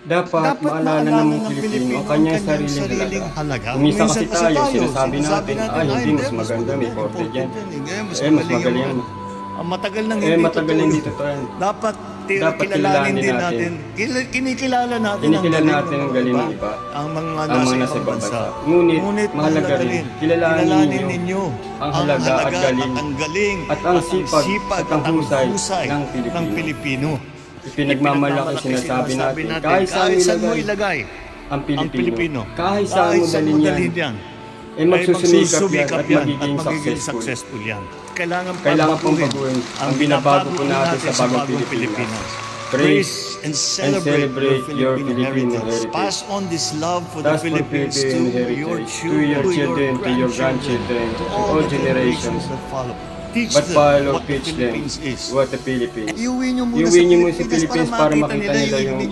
Dapat maalala ng Pilipino ang kanyang sariling halaga. Umisa kasi tayo, sinasabi natin, hindi mas maganda, may korte dyan. Mas magaling yan. Matagal nang Matagal na hindi totoo yan. Dapat kilalanin din natin. Kinikilala natin ang galing ng iba. Ang mga nasa nasa ibang bansa. Ngunit mahalaga rin, kilalanin ninyo ang halaga at galing at ang sipag at ang husay ng Pilipino. Ipinagmamalaki sinasabi natin, kahit saan mo ilagay ang Pilipino, kahit saan mo dalhin yan, magsusumikap yan at magiging successful yan. Kailangan pong baguhin ang binabago po natin sa bagong Pilipinas. Praise and celebrate your Filipino heritage. Pass on this love for the Philippines to your children, to your grandchildren, to all generations that follow. Teach them what the Philippines. Iuwi nyo Iuwi nyo muna sa Philippines para makita nila yung